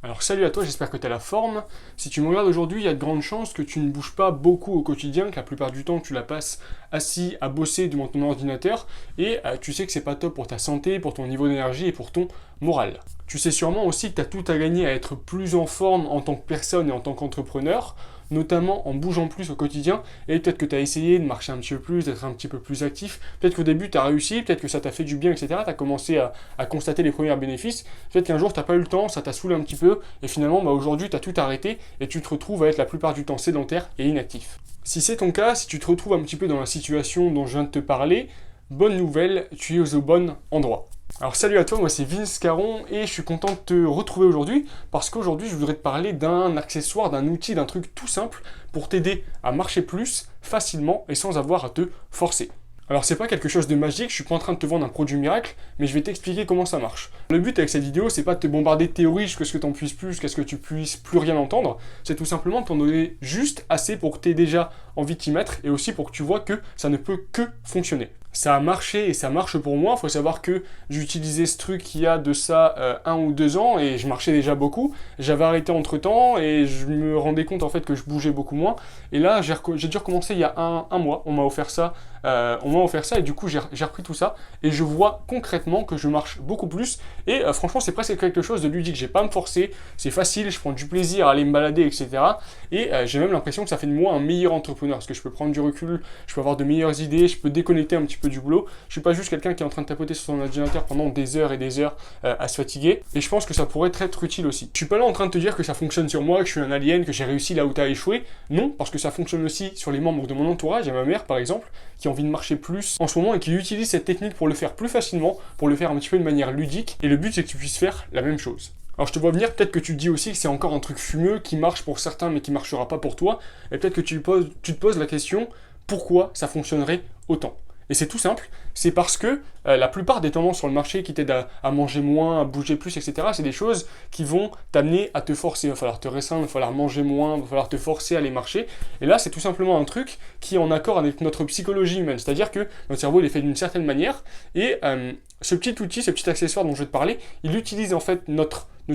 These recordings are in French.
Alors salut à toi, j'espère que tu as la forme. Si tu me regardes aujourd'hui, il y a de grandes chances que tu ne bouges pas beaucoup au quotidien, que la plupart du temps tu la passes assis à bosser devant ton ordinateur, et tu sais que c'est pas top pour ta santé, pour ton niveau d'énergie et pour ton moral. Tu sais sûrement aussi que tu as tout à gagner à être plus en forme en tant que personne et en tant qu'entrepreneur, notamment en bougeant plus au quotidien, et peut-être que tu as essayé de marcher un petit peu plus, d'être un petit peu plus actif, peut-être qu'au début tu as réussi, peut-être que ça t'a fait du bien, etc. Tu as commencé à constater les premiers bénéfices, peut-être qu'un jour tu n'as pas eu le temps, ça t'a saoulé un petit peu, et finalement aujourd'hui tu as tout arrêté, et tu te retrouves à être la plupart du temps sédentaire et inactif. Si c'est ton cas, si tu te retrouves un petit peu dans la situation dont je viens de te parler, bonne nouvelle, tu es au bon endroit. Alors salut à toi, moi c'est Vince Caron et je suis content de te retrouver aujourd'hui parce qu'aujourd'hui je voudrais te parler d'un accessoire, d'un outil, d'un truc tout simple pour t'aider à marcher plus facilement et sans avoir à te forcer. Alors c'est pas quelque chose de magique, je suis pas en train de te vendre un produit miracle, mais je vais t'expliquer comment ça marche. Le but avec cette vidéo, c'est pas de te bombarder de théories jusqu'à ce que t'en puisses plus, jusqu'à ce que tu puisses plus rien entendre, c'est tout simplement de t'en donner juste assez pour que tu aies déjà envie de t'y mettre et aussi pour que tu vois que ça ne peut que fonctionner. Ça a marché et ça marche pour moi. Il faut savoir que j'utilisais ce truc il y a de ça 1 ou 2 ans et je marchais déjà beaucoup. J'avais arrêté entre temps et je me rendais compte en fait que je bougeais beaucoup moins. Et là, j'ai dû recommencer il y a un mois. On m'a offert ça. Et du coup j'ai repris tout ça et je vois concrètement que je marche beaucoup plus. Et franchement, c'est presque quelque chose de ludique. J'ai pas à me forcer. C'est facile. Je prends du plaisir à aller me balader, etc. Et j'ai même l'impression que ça fait de moi un meilleur entrepreneur parce que je peux prendre du recul, je peux avoir de meilleures idées, je peux déconnecter un petit peu du boulot. Je suis pas juste quelqu'un qui est en train de tapoter sur son ordinateur pendant des heures et des heures à se fatiguer. Et je pense que ça pourrait être utile aussi. Je suis pas là en train de te dire que ça fonctionne sur moi, que je suis un alien, que j'ai réussi là où tu as échoué. Non, parce que ça fonctionne aussi sur les membres de mon entourage. Il y a ma mère par exemple qui a envie de marcher plus en ce moment et qui utilise cette technique pour le faire plus facilement, pour le faire un petit peu de manière ludique. Et le but c'est que tu puisses faire la même chose. Alors je te vois venir, peut-être que tu te dis aussi que c'est encore un truc fumeux qui marche pour certains mais qui marchera pas pour toi. Et peut-être que tu te poses la question pourquoi ça fonctionnerait autant. Et c'est tout simple, c'est parce que la plupart des tendances sur le marché qui t'aident à manger moins, à bouger plus, etc., c'est des choses qui vont t'amener à te forcer. Il va falloir te restreindre, il va falloir manger moins, il va falloir te forcer à aller marcher. Et là, c'est tout simplement un truc qui est en accord avec notre psychologie humaine. C'est-à-dire que notre cerveau, il est fait d'une certaine manière. Et ce petit outil, ce petit accessoire dont je vais te parler, il utilise en fait nos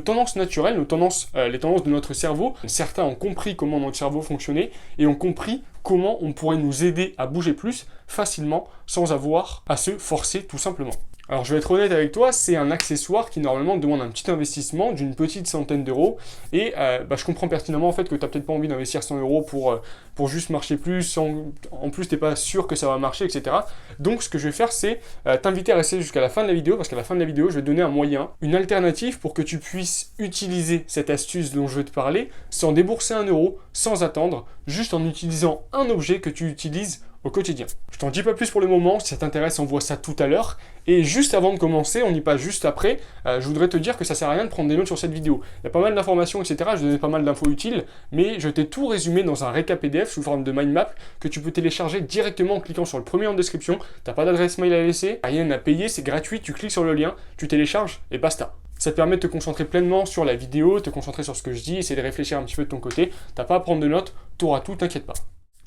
tendances naturelles, les tendances de notre cerveau. Certains ont compris comment notre cerveau fonctionnait et ont compris comment on pourrait nous aider à bouger plus facilement sans avoir à se forcer tout simplement. Alors je vais être honnête avec toi, c'est un accessoire qui normalement demande un petit investissement d'une petite centaine d'euros et je comprends pertinemment en fait que tu n'as peut-être pas envie d'investir 100 euros pour juste marcher plus, en plus t'es pas sûr que ça va marcher, etc. Donc ce que je vais faire c'est t'inviter à rester jusqu'à la fin de la vidéo parce qu'à la fin de la vidéo je vais te donner un moyen, une alternative pour que tu puisses utiliser cette astuce dont je vais te parler sans débourser 1 euro, sans attendre, juste en utilisant un objet que tu utilises au quotidien. Je t'en dis pas plus pour le moment, si ça t'intéresse on voit ça tout à l'heure. Et juste avant de commencer, on y passe juste après, je voudrais te dire que ça sert à rien de prendre des notes sur cette vidéo. Il y a pas mal d'informations, etc. Je donnais pas mal d'infos utiles, mais je t'ai tout résumé dans un récap PDF sous forme de mind map que tu peux télécharger directement en cliquant sur le premier en description. T'as pas d'adresse mail à laisser, rien à payer, c'est gratuit, tu cliques sur le lien, tu télécharges et basta. Ça te permet de te concentrer pleinement sur la vidéo, te concentrer sur ce que je dis, essayer de réfléchir un petit peu de ton côté. T'as pas à prendre de notes, t'auras tout, t'inquiète pas.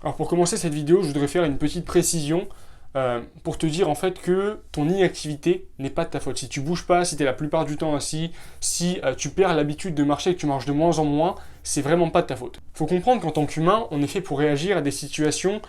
Alors pour commencer cette vidéo, je voudrais faire une petite précision pour te dire en fait que ton inactivité n'est pas de ta faute. Si tu bouges pas, si tu es la plupart du temps assis, si tu perds l'habitude de marcher et que tu marches de moins en moins, c'est vraiment pas de ta faute. Faut comprendre qu'en tant qu'humain, on est fait pour réagir à des situations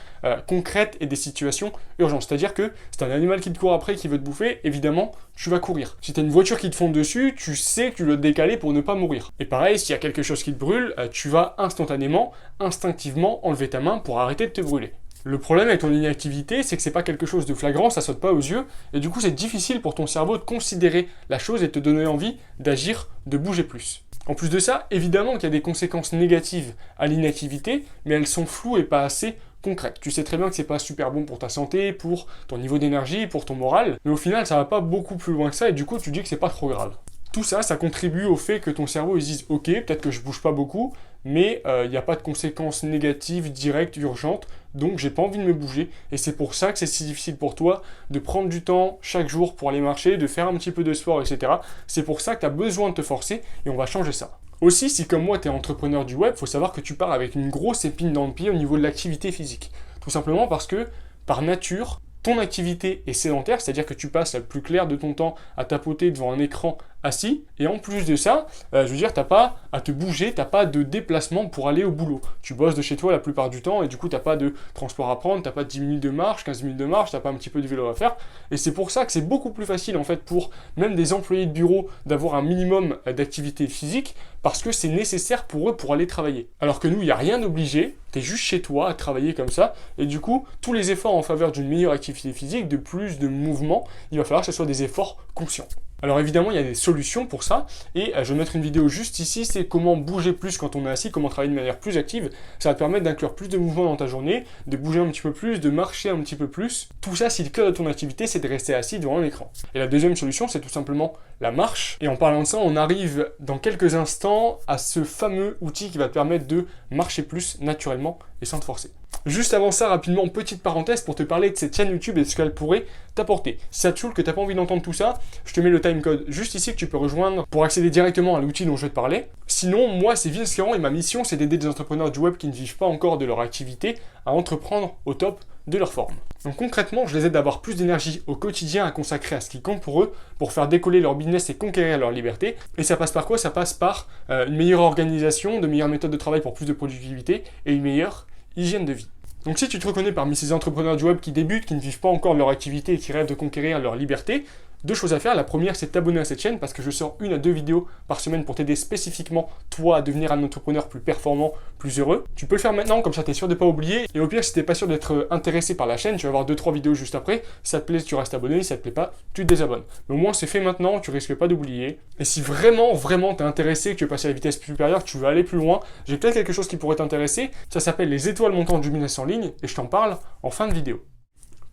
concrètes et des situations urgentes. C'est-à-dire que c'est un animal qui te court après, qui veut te bouffer, évidemment, tu vas courir. Si tu as une voiture qui te fonde dessus, tu sais que tu dois te décaler pour ne pas mourir. Et pareil, s'il y a quelque chose qui te brûle, tu vas instantanément, instinctivement enlever ta main pour arrêter de te brûler. Le problème avec ton inactivité, c'est que c'est pas quelque chose de flagrant, ça saute pas aux yeux, et du coup c'est difficile pour ton cerveau de considérer la chose et de te donner envie d'agir, de bouger plus. En plus de ça, évidemment qu'il y a des conséquences négatives à l'inactivité, mais elles sont floues et pas assez concrètes. Tu sais très bien que c'est pas super bon pour ta santé, pour ton niveau d'énergie, pour ton moral, mais au final ça va pas beaucoup plus loin que ça, et du coup tu dis que c'est pas trop grave. Tout ça, ça contribue au fait que ton cerveau il se dise « Ok, peut-être que je bouge pas beaucoup, mais il n'y a pas de conséquences négatives, directes, urgentes, donc j'ai pas envie de me bouger. » Et c'est pour ça que c'est si difficile pour toi de prendre du temps chaque jour pour aller marcher, de faire un petit peu de sport, etc. C'est pour ça que tu as besoin de te forcer et on va changer ça. Aussi, si comme moi tu es entrepreneur du web, il faut savoir que tu pars avec une grosse épine dans le pied au niveau de l'activité physique. Tout simplement parce que, par nature, ton activité est sédentaire, c'est-à-dire que tu passes le plus clair de ton temps à tapoter devant un écran assis, et en plus de ça, je veux dire, t'as pas à te bouger, t'as pas de déplacement pour aller au boulot. Tu bosses de chez toi la plupart du temps, et du coup, t'as pas de transport à prendre, t'as pas 10 minutes de marche, 15 minutes de marche, t'as pas un petit peu de vélo à faire, et c'est pour ça que c'est beaucoup plus facile, en fait, pour même des employés de bureau d'avoir un minimum d'activité physique, parce que c'est nécessaire pour eux pour aller travailler. Alors que nous, il n'y a rien d'obligé, t'es juste chez toi à travailler comme ça, et du coup, tous les efforts en faveur d'une meilleure activité physique, de plus de mouvement, il va falloir que ce soit des efforts conscients. Alors évidemment, il y a des solutions pour ça, et je vais mettre une vidéo juste ici, c'est comment bouger plus quand on est assis, comment travailler de manière plus active. Ça va te permettre d'inclure plus de mouvements dans ta journée, de bouger un petit peu plus, de marcher un petit peu plus. Tout ça, si le cœur de ton activité, c'est de rester assis devant un écran. Et la deuxième solution, c'est tout simplement la marche. Et en parlant de ça, on arrive dans quelques instants à ce fameux outil qui va te permettre de marcher plus naturellement et sans te forcer. Juste avant ça, rapidement, petite parenthèse pour te parler de cette chaîne YouTube et de ce qu'elle pourrait t'apporter. Si ça te saoule, que t'as pas envie d'entendre tout ça, je te mets le timecode juste ici que tu peux rejoindre pour accéder directement à l'outil dont je vais te parler. Sinon, moi, c'est Vince Caron et ma mission, c'est d'aider des entrepreneurs du web qui ne vivent pas encore de leur activité à entreprendre au top de leur forme. Donc concrètement, je les aide à avoir plus d'énergie au quotidien à consacrer à ce qui compte pour eux, pour faire décoller leur business et conquérir leur liberté. Et ça passe par quoi? Ça passe par une meilleure organisation, de meilleures méthodes de travail pour plus de productivité et une meilleure hygiène de vie. Donc si tu te reconnais parmi ces entrepreneurs du web qui débutent, qui ne vivent pas encore de leur activité et qui rêvent de conquérir leur liberté, deux choses à faire. La première, c'est de t'abonner à cette chaîne parce que je sors 1 à 2 vidéos par semaine pour t'aider spécifiquement, toi, à devenir un entrepreneur plus performant, plus heureux. Tu peux le faire maintenant, comme ça, tu es sûr de ne pas oublier. Et au pire, si tu n'es pas sûr d'être intéressé par la chaîne, tu vas avoir 2-3 vidéos juste après. Si ça te plaît, tu restes abonné. Si ça te plaît pas, tu te désabonnes. Mais au moins, c'est fait maintenant, tu risques pas d'oublier. Et si vraiment, vraiment, tu es intéressé, que tu veux passer à la vitesse supérieure, que tu veux aller plus loin, j'ai peut-être quelque chose qui pourrait t'intéresser. Ça s'appelle les étoiles montantes du business en ligne et je t'en parle en fin de vidéo.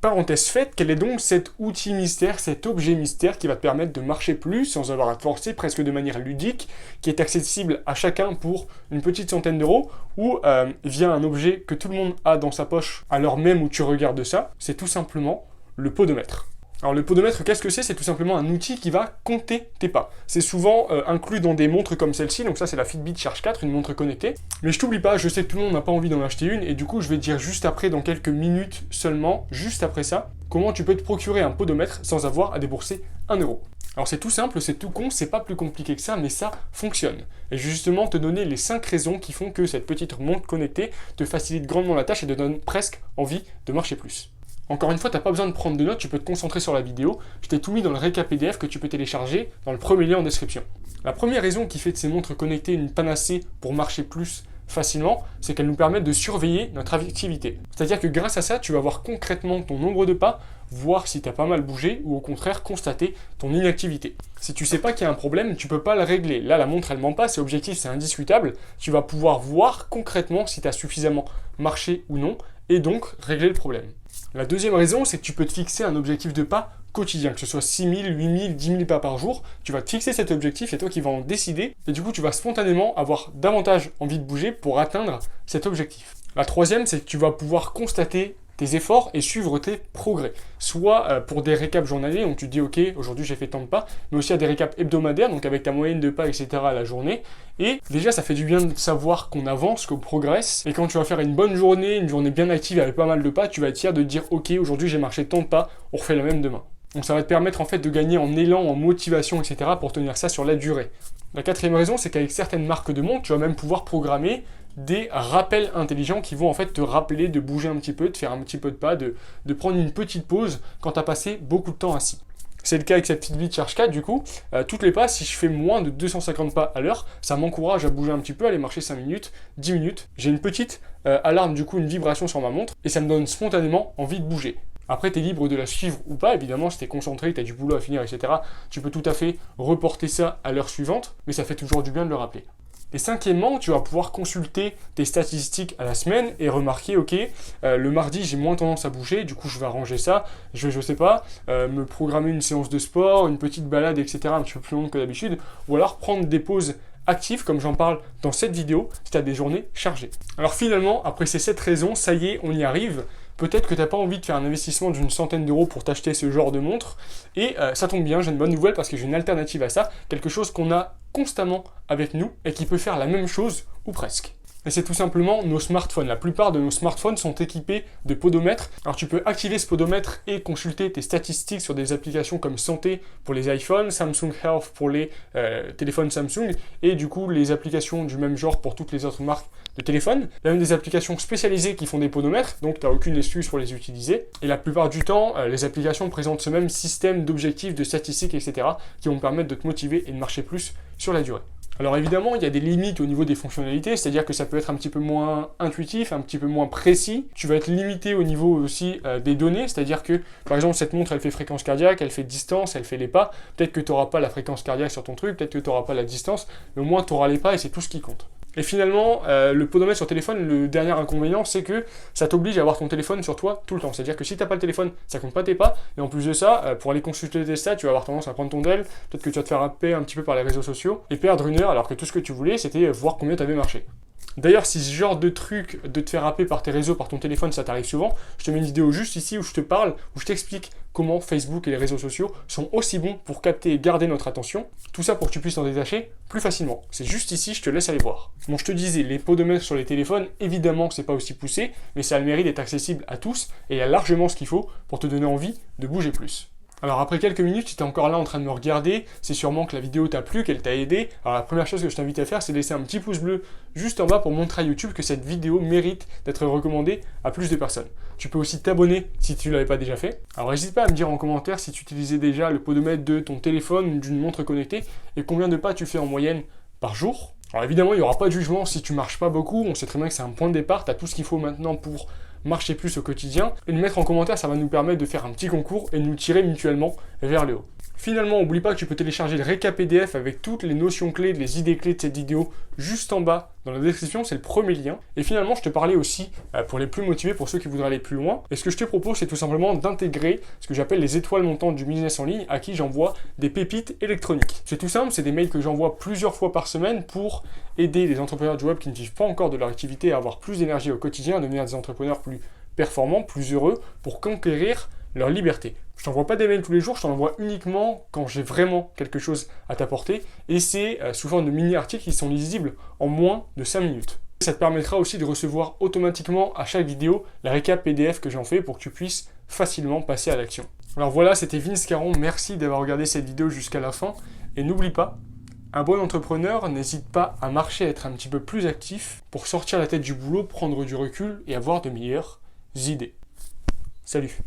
Parenthèse faite, quel est donc cet outil mystère, cet objet mystère qui va te permettre de marcher plus sans avoir à te forcer, presque de manière ludique, qui est accessible à chacun pour une petite centaine d'euros, ou via un objet que tout le monde a dans sa poche à l'heure même où tu regardes ça, c'est tout simplement le podomètre. Alors le podomètre, qu'est-ce que c'est? C'est tout simplement un outil qui va compter tes pas. C'est souvent inclus dans des montres comme celle-ci, donc ça c'est la Fitbit Charge 4, une montre connectée. Mais je t'oublie pas, je sais que tout le monde n'a pas envie d'en acheter une, et du coup je vais te dire juste après, dans quelques minutes seulement, juste après ça, comment tu peux te procurer un podomètre sans avoir à débourser 1 euro. Alors c'est tout simple, c'est tout con, c'est pas plus compliqué que ça, mais ça fonctionne. Et je vais justement te donner les 5 raisons qui font que cette petite montre connectée te facilite grandement la tâche et te donne presque envie de marcher plus. Encore une fois, tu n'as pas besoin de prendre de notes, tu peux te concentrer sur la vidéo. Je t'ai tout mis dans le récap PDF que tu peux télécharger dans le premier lien en description. La première raison qui fait de ces montres connectées une panacée pour marcher plus facilement, c'est qu'elles nous permettent de surveiller notre activité. C'est-à-dire que grâce à ça, tu vas voir concrètement ton nombre de pas, voir si tu as pas mal bougé ou au contraire constater ton inactivité. Si tu sais pas qu'il y a un problème, tu peux pas le régler. Là, la montre, elle ment pas, c'est objectif, c'est indiscutable. Tu vas pouvoir voir concrètement si tu as suffisamment marché ou non et donc régler le problème. La deuxième raison, c'est que tu peux te fixer un objectif de pas quotidien, que ce soit 6 000, 8 000, 10 000 pas par jour. Tu vas te fixer cet objectif, c'est toi qui vas en décider, et du coup tu vas spontanément avoir davantage envie de bouger pour atteindre cet objectif. La troisième, c'est que tu vas pouvoir constater tes efforts et suivre tes progrès. Soit pour des récaps journaliers, donc tu te dis ok, aujourd'hui j'ai fait tant de pas, mais aussi à des récaps hebdomadaires, donc avec ta moyenne de pas, etc. à la journée. Et déjà ça fait du bien de savoir qu'on avance, qu'on progresse, et quand tu vas faire une bonne journée, une journée bien active avec pas mal de pas, tu vas être fier de te dire ok, aujourd'hui j'ai marché tant de pas, on refait la même demain. Donc ça va te permettre en fait de gagner en élan, en motivation, etc. pour tenir ça sur la durée. La quatrième raison, c'est qu'avec certaines marques de montres, tu vas même pouvoir programmer des rappels intelligents qui vont en fait te rappeler de bouger un petit peu, de faire un petit peu de pas, de prendre une petite pause quand tu as passé beaucoup de temps assis. C'est le cas avec cette Fitbit Charge 4 du coup, toutes les pas, si je fais moins de 250 pas à l'heure, ça m'encourage à bouger un petit peu, aller marcher 5 minutes, 10 minutes. J'ai une petite alarme du coup, une vibration sur ma montre, et ça me donne spontanément envie de bouger. Après, tu es libre de la suivre ou pas, évidemment, si tu es concentré, tu as du boulot à finir, etc. Tu peux tout à fait reporter ça à l'heure suivante, mais ça fait toujours du bien de le rappeler. Et cinquièmement, tu vas pouvoir consulter tes statistiques à la semaine et remarquer, ok, le mardi j'ai moins tendance à bouger, du coup je vais arranger ça, je sais pas, me programmer une séance de sport, une petite balade, etc. un petit peu plus longue que d'habitude, ou alors prendre des pauses actives, comme j'en parle dans cette vidéo, si tu as des journées chargées. Alors finalement, après ces 7 raisons, ça y est, on y arrive. Peut-être que tu n'as pas envie de faire un investissement d'une centaine d'euros pour t'acheter ce genre de montre. Et ça tombe bien, j'ai une bonne nouvelle parce que j'ai une alternative à ça. Quelque chose qu'on a constamment avec nous et qui peut faire la même chose ou presque. Et c'est tout simplement nos smartphones. La plupart de nos smartphones sont équipés de podomètres. Alors tu peux activer ce podomètre et consulter tes statistiques sur des applications comme Santé pour les iPhones, Samsung Health pour les téléphones Samsung, et du coup les applications du même genre pour toutes les autres marques de téléphones. Il y a même des applications spécialisées qui font des podomètres, donc tu n'as aucune excuse pour les utiliser. Et la plupart du temps, les applications présentent ce même système d'objectifs, de statistiques, etc. qui vont permettre de te motiver et de marcher plus sur la durée. Alors évidemment, il y a des limites au niveau des fonctionnalités, c'est-à-dire que ça peut être un petit peu moins intuitif, un petit peu moins précis. Tu vas être limité au niveau aussi des données, c'est-à-dire que, par exemple, cette montre, elle fait fréquence cardiaque, elle fait distance, elle fait les pas. Peut-être que tu n'auras pas la fréquence cardiaque sur ton truc, peut-être que tu n'auras pas la distance, mais au moins tu auras les pas et c'est tout ce qui compte. Et finalement, le podomètre sur téléphone, le dernier inconvénient, c'est que ça t'oblige à avoir ton téléphone sur toi tout le temps. C'est-à-dire que si tu n'as pas le téléphone, ça compte pas tes pas. Et en plus de ça, pour aller consulter tes stats, tu vas avoir tendance à prendre ton tel. Peut-être que tu vas te faire happer un petit peu par les réseaux sociaux et perdre une heure alors que tout ce que tu voulais, c'était voir combien tu avais marché. D'ailleurs, si ce genre de truc de te faire happer par tes réseaux, par ton téléphone, ça t'arrive souvent, je te mets une vidéo juste ici où je te parle, où je t'explique comment Facebook et les réseaux sociaux sont aussi bons pour capter et garder notre attention. Tout ça pour que tu puisses t'en détacher plus facilement. C'est juste ici, je te laisse aller voir. Bon, je te disais, les podomètres sur les téléphones, évidemment, c'est pas aussi poussé, mais ça a le mérite d'être accessible à tous et il y a largement ce qu'il faut pour te donner envie de bouger plus. Alors après quelques minutes, si tu es encore là en train de me regarder, c'est sûrement que la vidéo t'a plu, qu'elle t'a aidé. Alors la première chose que je t'invite à faire, c'est de laisser un petit pouce bleu juste en bas pour montrer à YouTube que cette vidéo mérite d'être recommandée à plus de personnes. Tu peux aussi t'abonner si tu ne l'avais pas déjà fait. Alors n'hésite pas à me dire en commentaire si tu utilisais déjà le podomètre de ton téléphone ou d'une montre connectée et combien de pas tu fais en moyenne par jour. Alors évidemment, il n'y aura pas de jugement si tu marches pas beaucoup, on sait très bien que c'est un point de départ, tu as tout ce qu'il faut maintenant pour marcher plus au quotidien. Et le mettre en commentaire, ça va nous permettre de faire un petit concours et de nous tirer mutuellement vers le haut. Finalement, n'oublie pas que tu peux télécharger le récap PDF avec toutes les notions clés, les idées clés de cette vidéo juste en bas dans la description, c'est le premier lien. Et finalement, je te parlais aussi pour les plus motivés, pour ceux qui voudraient aller plus loin. Et ce que je te propose, c'est tout simplement d'intégrer ce que j'appelle les étoiles montantes du business en ligne, à qui j'envoie des pépites électroniques. C'est tout simple, c'est des mails que j'envoie plusieurs fois par semaine pour aider les entrepreneurs du web qui ne vivent pas encore de leur activité à avoir plus d'énergie au quotidien, à devenir des entrepreneurs plus performants, plus heureux, pour conquérir leur liberté. Je t'envoie pas des mails tous les jours, je t'en envoie uniquement quand j'ai vraiment quelque chose à t'apporter, et c'est sous forme de mini-articles qui sont lisibles en moins de 5 minutes. Ça te permettra aussi de recevoir automatiquement à chaque vidéo la récap PDF que j'en fais pour que tu puisses facilement passer à l'action. Alors voilà, c'était Vince Caron, merci d'avoir regardé cette vidéo jusqu'à la fin, et n'oublie pas, un bon entrepreneur n'hésite pas à marcher, à être un petit peu plus actif pour sortir la tête du boulot, prendre du recul et avoir de meilleures idées. Salut!